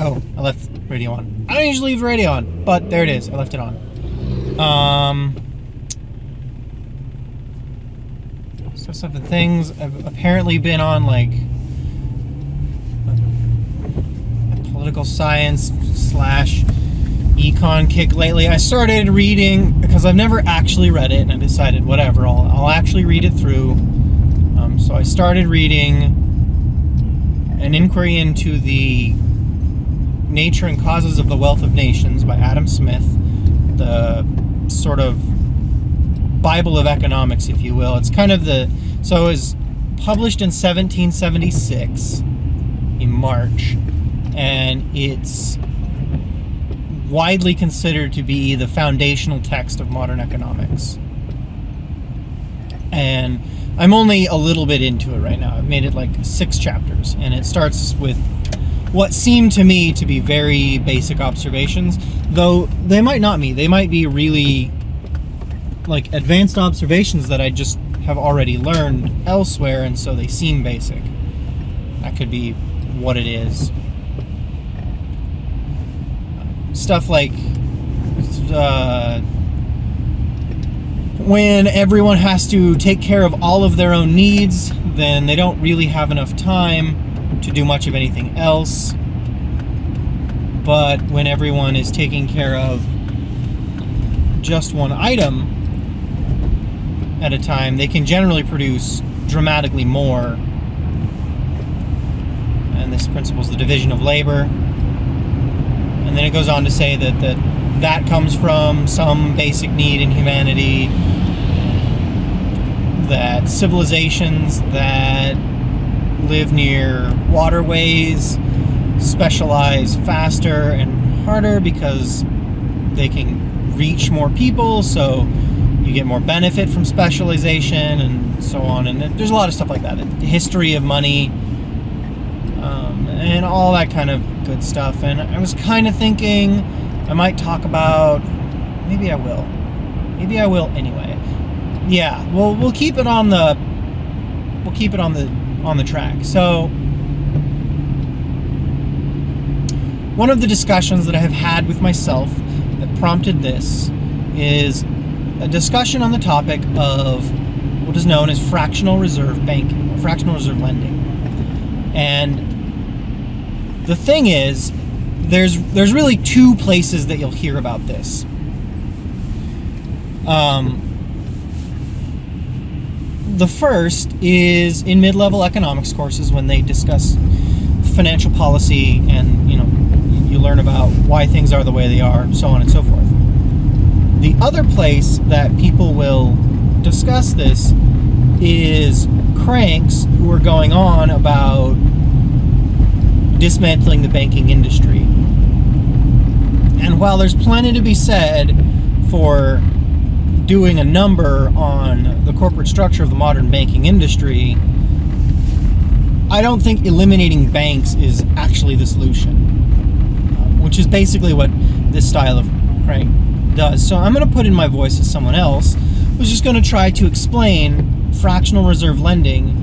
Oh, I left radio on. I don't usually leave the radio on, but there it is. I left it on. Stuff and things. I've apparently been on like a political science / econ kick lately. I started reading because I've never actually read it, and I decided whatever, I'll actually read it through. So I started reading An Inquiry into the Nature and Causes of the Wealth of Nations by Adam Smith, the sort of Bible of economics, if you will. It's kind of so it was published in 1776 in March, and it's widely considered to be the foundational text of modern economics. And I'm only a little bit into it right now. I've made it like 6 chapters, and it starts with what seem to me to be very basic observations, though they might not be. They might be really like advanced observations that I just have already learned elsewhere, and so they seem basic. That could be what it is. Stuff like when everyone has to take care of all of their own needs, then they don't really have enough time to do much of anything else. But when everyone is taking care of just one item at a time, they can generally produce dramatically more. And this principle is the division of labor. And then it goes on to say that comes from some basic need in humanity, that civilizations that live near waterways specialize faster and harder because they can reach more people, so you get more benefit from specialization and so on. And there's a lot of stuff like that. The history of money, and all that kind of good stuff. And I was kind of thinking I might talk about, maybe I will anyway. Yeah, we'll keep it on the track. So one of the discussions that I have had with myself that prompted this is a discussion on the topic of what is known as fractional reserve banking, or fractional reserve lending. And the thing is, there's really 2 places that you'll hear about this. The first is in mid-level economics courses when they discuss financial policy, and you learn about why things are the way they are, so on and so forth. The other place that people will discuss this is cranks who are going on about dismantling the banking industry. And while there's plenty to be said for doing a number on the corporate structure of the modern banking industry, I don't think eliminating banks is actually the solution, which is basically what this style of crank does. So I'm going to put in my voice as someone else who's just going to try to explain fractional reserve lending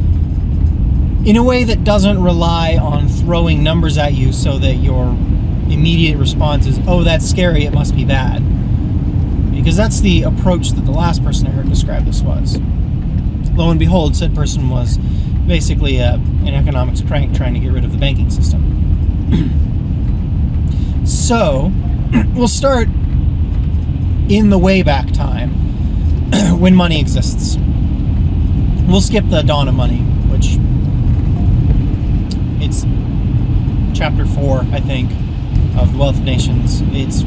in a way that doesn't rely on throwing numbers at you so that your immediate response is, oh, that's scary, it must be bad. Because that's the approach that the last person I heard describe this was. Lo and behold, said person was basically an economics crank trying to get rid of the banking system. So, we'll start in the way back time when money exists. We'll skip the dawn of money, which it's chapter 4, I think, of The Wealth of Nations. It's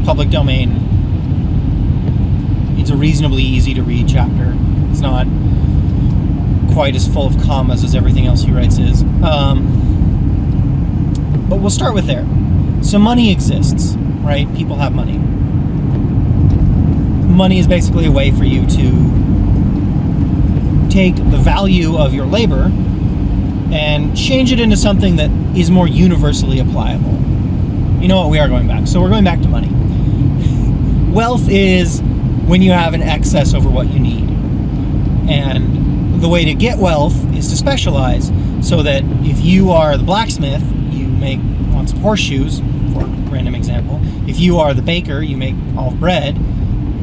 public domain. It's a reasonably easy to read chapter. It's not quite as full of commas as everything else he writes is. But we'll start with there. So money exists, right? People have money. Money is basically a way for you to take the value of your labor and change it into something that is more universally applicable. You know what? We are going back. So we're going back to money. Wealth is when you have an excess over what you need. And the way to get wealth is to specialize, so that if you are the blacksmith, you make lots of horseshoes, for a random example. If you are the baker, you make all the bread.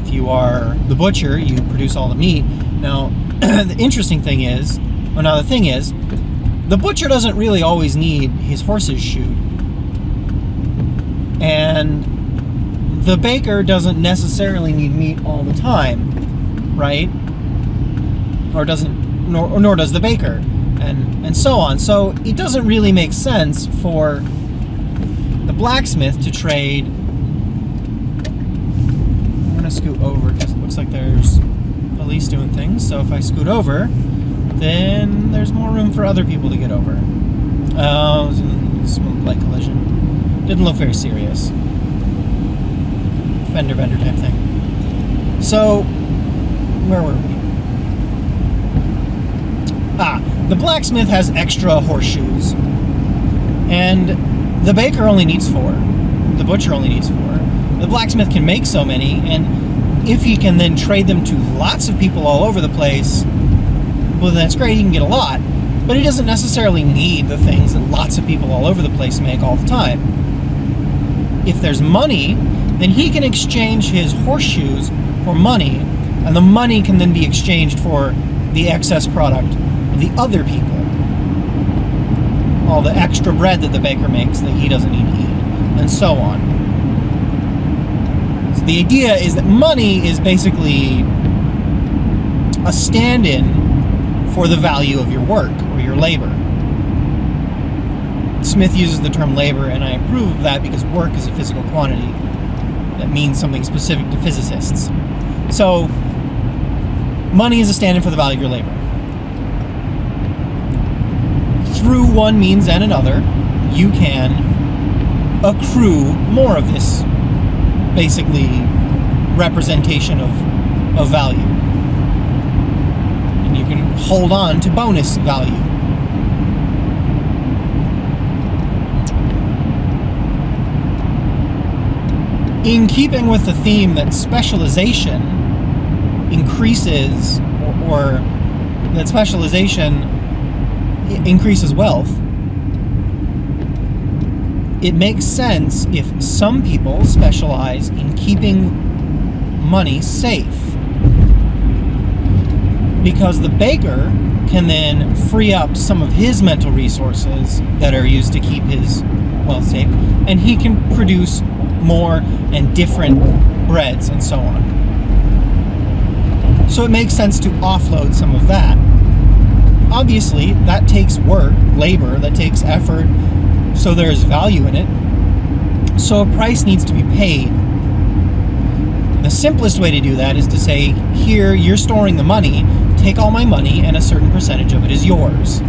If you are the butcher, you produce all the meat. Now, the interesting thing is, the thing is, the butcher doesn't really always need his horses shoed. And the baker doesn't necessarily need meat all the time, right? Nor does the baker, and so on. So it doesn't really make sense for the blacksmith to trade. I'm gonna scoot over because it looks like there's police doing things. So if I scoot over, then there's more room for other people to get over. Oh, it was a smooth light collision. Didn't look very serious. Fender bender type thing. So, where were we? The blacksmith has extra horseshoes. And the baker only needs 4. The butcher only needs 4. The blacksmith can make so many, and if he can then trade them to lots of people all over the place, well, that's great, he can get a lot. But he doesn't necessarily need the things that lots of people all over the place make all the time. If there's money, then he can exchange his horseshoes for money, and the money can then be exchanged for the excess product of the other people. All the extra bread that the baker makes that he doesn't need to eat, and so on. So the idea is that money is basically a stand-in for the value of your work or your labor. Smith uses the term labor, and I approve of that because work is a physical quantity that means something specific to physicists. So, money is a stand-in for the value of your labor. Through one means and another, you can accrue more of this, basically, representation of value. And you can hold on to bonus value. In keeping with the theme that specialization increases, or that specialization increases wealth, it makes sense if some people specialize in keeping money safe. Because the baker can then free up some of his mental resources that are used to keep his wealth safe, and he can produce more and different breads and so on. So it makes sense to offload some of that. Obviously, that takes work, labor, that takes effort, so there's value in it. So a price needs to be paid. The simplest way to do that is to say, here, you're storing the money, take all my money, and a certain percentage of it is yours.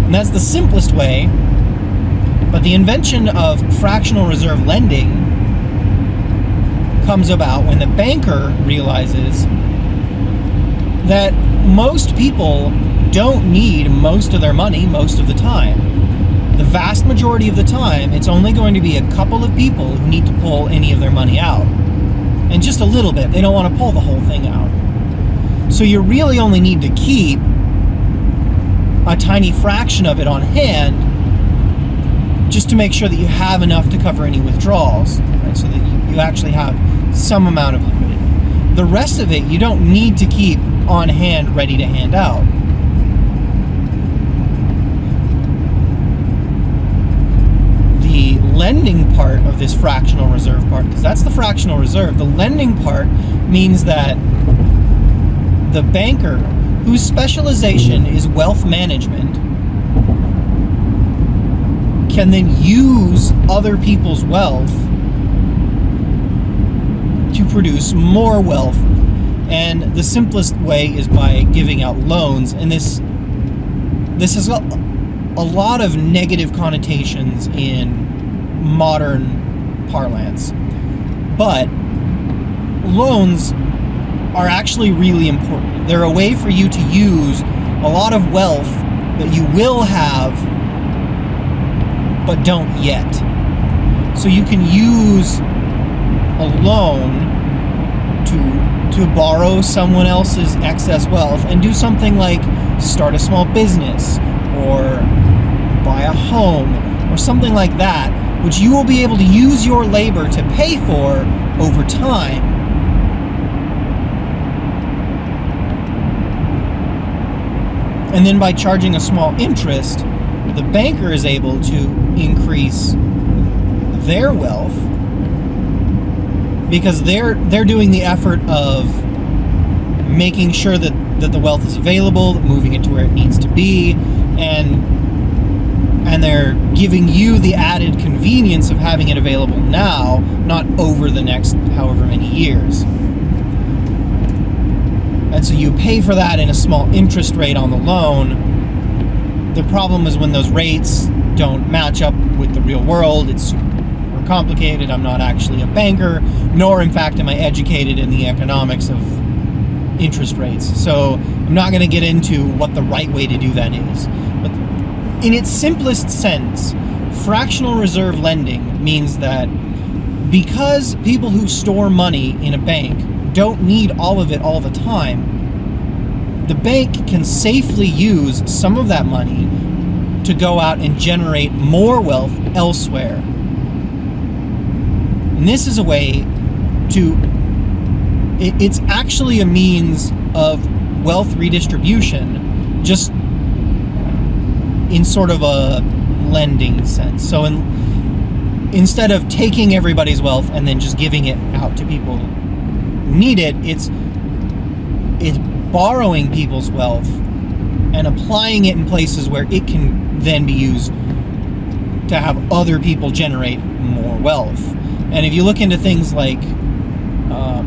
And that's the simplest way. But the invention of fractional reserve lending comes about when the banker realizes that most people don't need most of their money most of the time. The vast majority of the time, it's only going to be a couple of people who need to pull any of their money out. And just a little bit. They don't want to pull the whole thing out. So you really only need to keep a tiny fraction of it on hand just to make sure that you have enough to cover any withdrawals, right? So that you actually have some amount of liquidity. The rest of it, you don't need to keep on hand ready to hand out. The lending part of this fractional reserve part, because that's the fractional reserve, the lending part means that the banker, whose specialization is wealth management, can then use other people's wealth to produce more wealth. And the simplest way is by giving out loans. And this has a lot of negative connotations in modern parlance. But loans are actually really important. They're a way for you to use a lot of wealth that you will have but don't yet. So you can use a loan to borrow someone else's excess wealth and do something like start a small business or buy a home, or something like that, which you will be able to use your labor to pay for over time. And then by charging a small interest, the banker is able to increase their wealth because they're doing the effort of making sure that the wealth is available, moving it to where it needs to be, and they're giving you the added convenience of having it available now, not over the next however many years. And so you pay for that in a small interest rate on the loan. The problem is when those rates don't match up with the real world. It's super complicated. I'm not actually a banker, nor in fact am I educated in the economics of interest rates. So I'm not going to get into what the right way to do that is. But in its simplest sense, fractional reserve lending means that because people who store money in a bank don't need all of it all the time, the bank can safely use some of that money to go out and generate more wealth elsewhere. And this is a way to, it's actually a means of wealth redistribution, just in sort of a lending sense. So instead of taking everybody's wealth and then just giving it out to people who need it, it's borrowing people's wealth and applying it in places where it can then be used to have other people generate more wealth. And if you look into things like,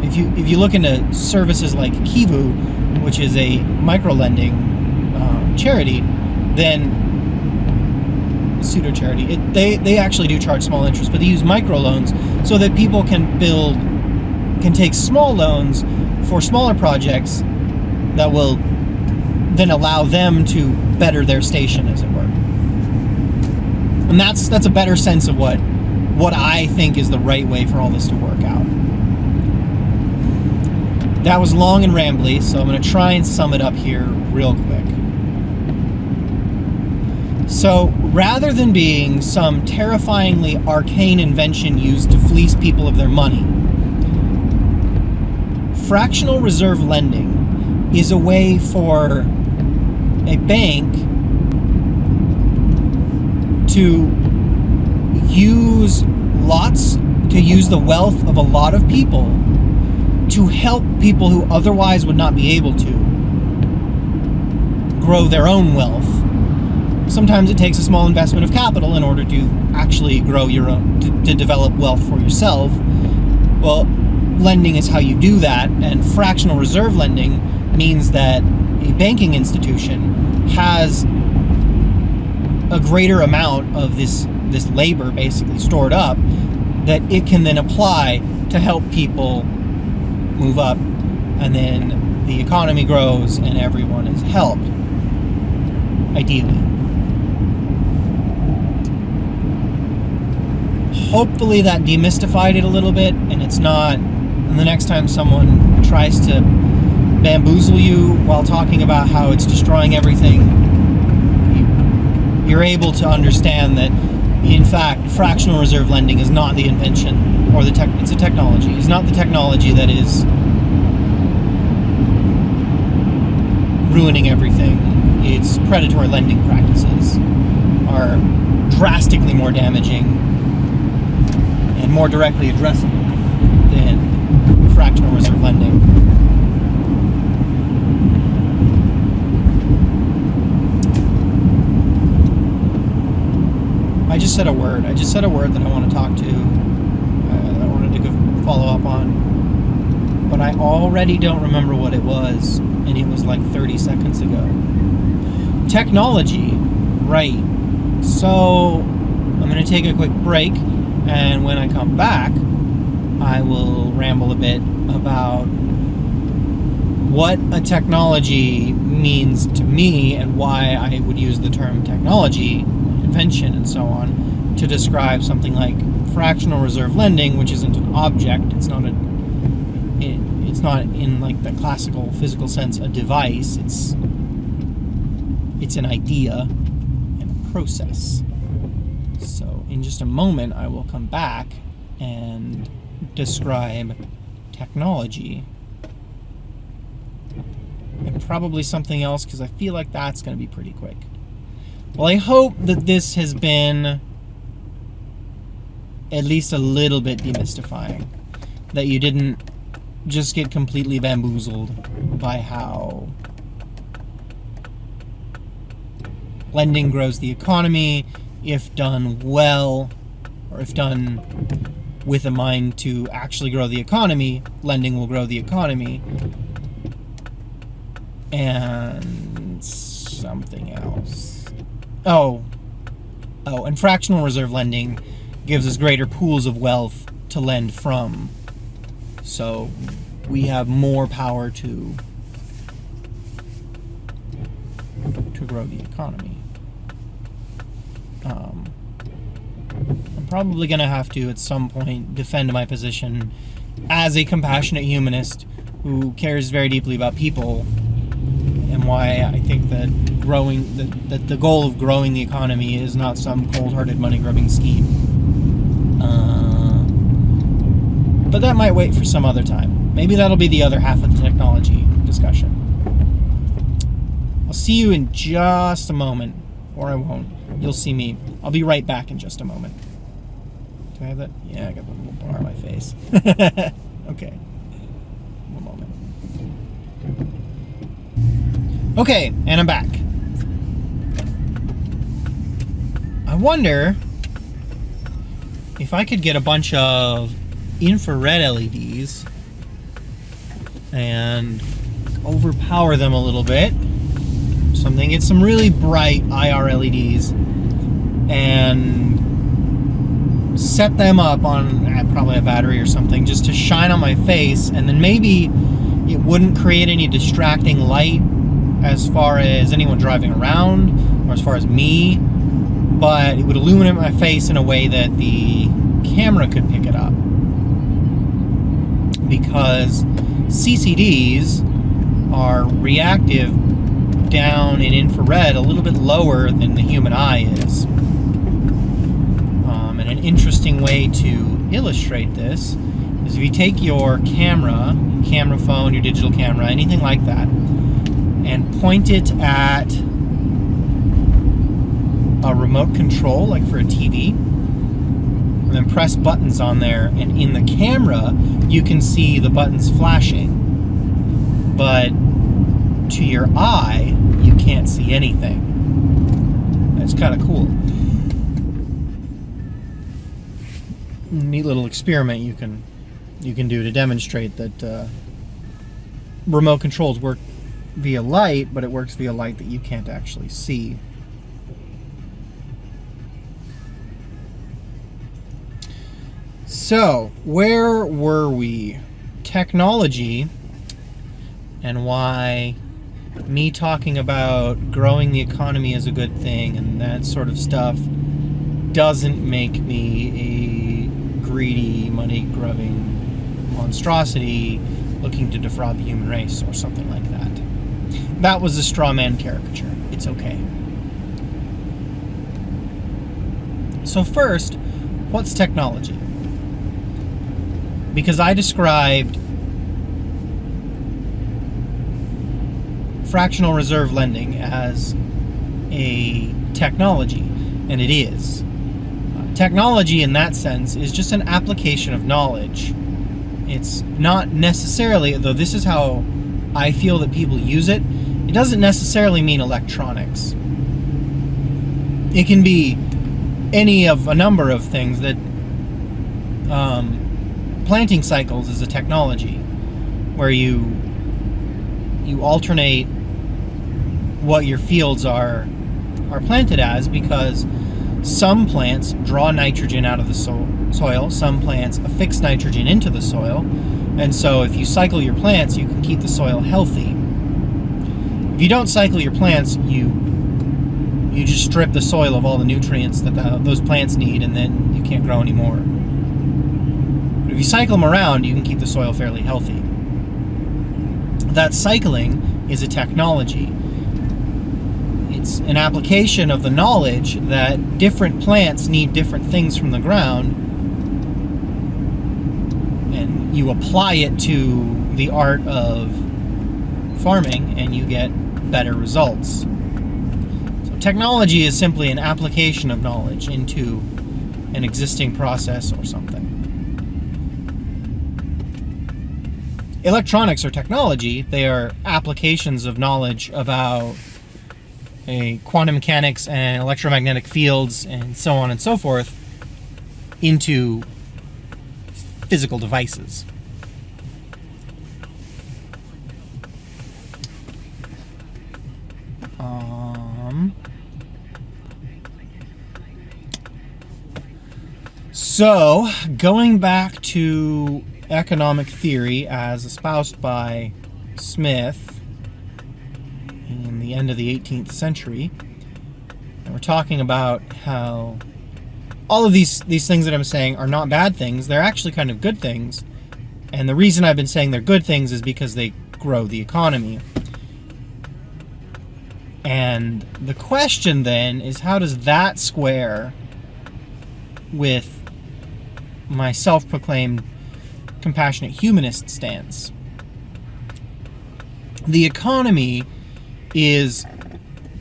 if you look into services like Kivu, which is a micro-lending charity, then pseudo-charity, they actually do charge small interest, but they use microloans so that people can take small loans for smaller projects that will then allow them to better their station, as it were. And that's a better sense of what I think is the right way for all this to work out. That was long and rambly, so I'm going to try and sum it up here real quick. So, rather than being some terrifyingly arcane invention used to fleece people of their money, fractional reserve lending is a way for a bank to use the wealth of a lot of people to help people who otherwise would not be able to grow their own wealth. Sometimes it takes a small investment of capital in order to actually grow your own, to develop wealth for yourself. Well, lending is how you do that, and fractional reserve lending means that a banking institution has a greater amount of this labor basically stored up that it can then apply to help people move up, and then the economy grows and everyone is helped, ideally. Hopefully that demystified it a little bit, and it's not, and the next time someone tries to bamboozle you while talking about how it's destroying everything, you're able to understand that in fact fractional reserve lending is not the invention, or it's a technology. It's not the technology that is ruining everything. Its predatory lending practices are drastically more damaging and more directly addressable than fractional reserve lending. I just said a word that I want to talk to, that I wanted to go follow up on, but I already don't remember what it was, and it was like 30 seconds ago. Technology, right. So I'm going to take a quick break, and when I come back, I will ramble a bit about what a technology means to me and why I would use the term technology, invention, and so on, to describe something like fractional reserve lending, which isn't an object. It's not in like the classical physical sense a device. It's an idea and a process. So in just a moment, I will come back and describe technology and probably something else, because I feel like that's going to be pretty quick. Well, I hope that this has been at least a little bit demystifying, that you didn't just get completely bamboozled by how lending grows the economy, if done well, or if done with a mind to actually grow the economy. Lending will grow the economy. And something else. And fractional reserve lending gives us greater pools of wealth to lend from. So we have more power to grow the economy. I'm probably going to have to, at some point, defend my position as a compassionate humanist who cares very deeply about people, and why I think that that the goal of growing the economy is not some cold-hearted money-grubbing scheme. But that might wait for some other time. Maybe that'll be the other half of the technology discussion. I'll see you in just a moment, or I won't. You'll see me. I'll be right back in just a moment. Do I have that? Yeah, I got the little bar on my face. Okay. One moment. Okay, and I'm back. I wonder if I could get a bunch of infrared LEDs and overpower them a little bit. Get some really bright IR LEDs and set them up on probably a battery or something, just to shine on my face, and then maybe it wouldn't create any distracting light as far as anyone driving around or as far as me, but it would illuminate my face in a way that the camera could pick it up, because CCDs are reactive down in infrared a little bit lower than the human eye is. And an interesting way to illustrate this is if you take your camera phone, your digital camera, anything like that, and point it at a remote control, like for a TV, and then press buttons on there, and in the camera you can see the buttons flashing, but to your eye you can't see anything. That's kind of cool. Neat little experiment you can do to demonstrate that remote controls work via light, but it works via light that you can't actually see. So, where were we? Technology, and why me talking about growing the economy is a good thing and that sort of stuff doesn't make me a greedy, money-grubbing monstrosity looking to defraud the human race or something like that. That was a straw man caricature. It's okay. So first, what's technology? Because I described fractional reserve lending as a technology, and it is. Technology in that sense is just an application of knowledge. It's not necessarily, though this is how I feel that people use it, it doesn't necessarily mean electronics. It can be any of a number of things. That planting cycles is a technology where you alternate what your fields are planted as, because some plants draw nitrogen out of the soil, some plants affix nitrogen into the soil, and so if you cycle your plants, you can keep the soil healthy. If you don't cycle your plants, you just strip the soil of all the nutrients that those plants need, and then you can't grow anymore. But if you cycle them around, you can keep the soil fairly healthy. That cycling is a technology. it's an application of the knowledge that different plants need different things from the ground, and you apply it to the art of farming and you get better results. So technology is simply an application of knowledge into an existing process or something. Electronics are technology. They are applications of knowledge about quantum mechanics and electromagnetic fields and so on and so forth into physical devices. So, going back to economic theory as espoused by Smith in the end of the 18th century, and we're talking about how all of these things that I'm saying are not bad things. They're actually kind of good things, and the reason I've been saying they're good things is because they grow the economy. And the question then is, how does that square with my self-proclaimed compassionate humanist stance? The economy is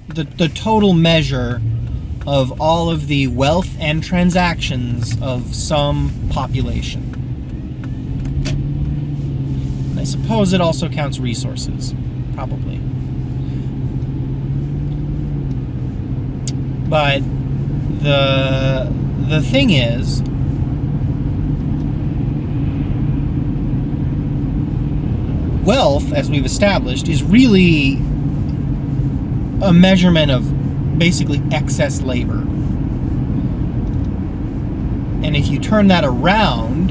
the total measure of all of the wealth and transactions of some population. I suppose it also counts resources, probably. But the thing is, wealth, as we've established, is really a measurement of basically excess labor. And if you turn that around,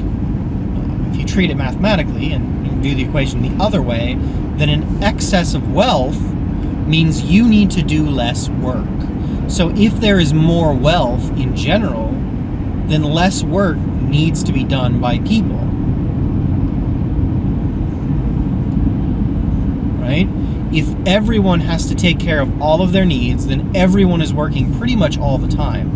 if you treat it mathematically and do the equation the other way, then an excess of wealth means you need to do less work. So if there is more wealth in general, then less work needs to be done by people. Right? If everyone has to take care of all of their needs, then everyone is working pretty much all the time.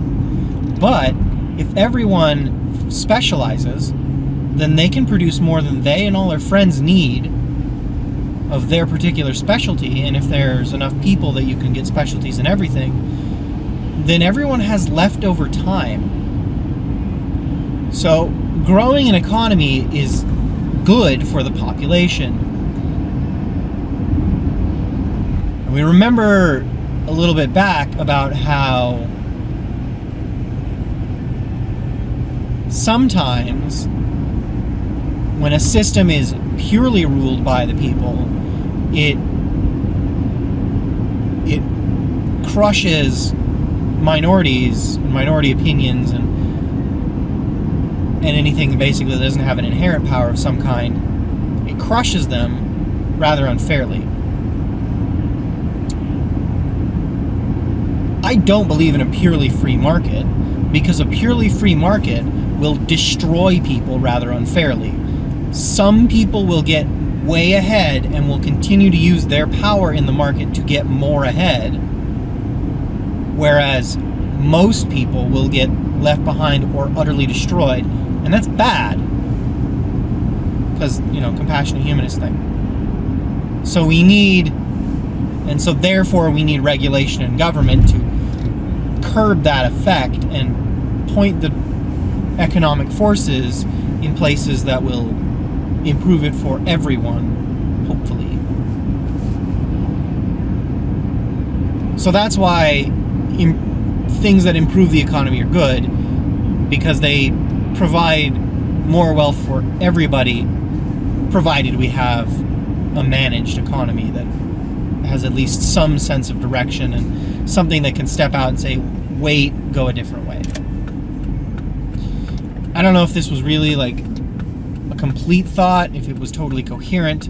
But if everyone specializes, then they can produce more than they and all their friends need of their particular specialty. And if there's enough people that you can get specialties in everything, then everyone has leftover time. So growing an economy is good for the population. We remember a little bit back about how sometimes when a system is purely ruled by the people, it crushes minorities, minority opinions, and anything basically that doesn't have an inherent power of some kind. It crushes them rather unfairly. I don't believe in a purely free market, because a purely free market will destroy people rather unfairly. Some people will get way ahead and will continue to use their power in the market to get more ahead, whereas most people will get left behind or utterly destroyed, and that's bad, because, compassionate humanist thing. So therefore we need regulation and government to curb that effect and point the economic forces in places that will improve it for everyone, hopefully. So that's why things that improve the economy are good, because they provide more wealth for everybody, provided we have a managed economy that has at least some sense of direction and something that can step out and say, wait, go a different way. I don't know if this was really like a complete thought, if it was totally coherent,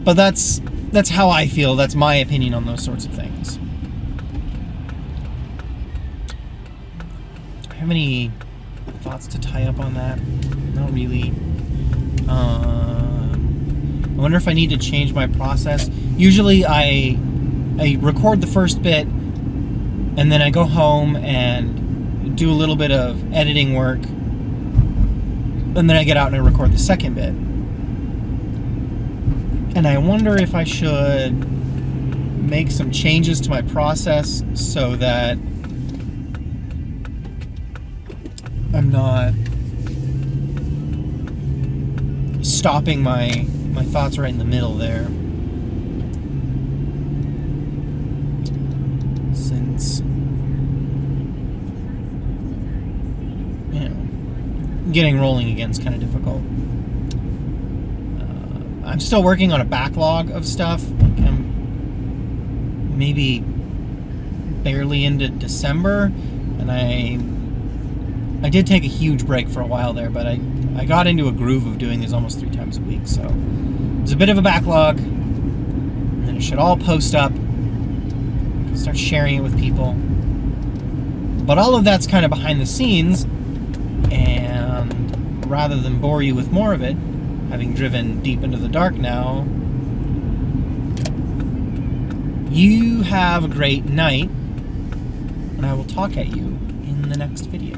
but that's how I feel. That's my opinion on those sorts of things. Do I have any thoughts to tie up on that? Not really. I wonder if I need to change my process. Usually I I record the first bit, and then I go home and do a little bit of editing work, and then I get out and I record the second bit. And I wonder if I should make some changes to my process so that I'm not stopping my thoughts right in the middle there. Since, you know, getting rolling again is kind of difficult. I'm still working on a backlog of stuff. Like I'm maybe barely into December, and I did take a huge break for a while there, but I got into a groove of doing these almost 3 times a week, so there's a bit of a backlog, and then it should all post up. I can start sharing it with people. But all of that's kind of behind the scenes, and rather than bore you with more of it, having driven deep into the dark now, you have a great night, and I will talk at you in the next video.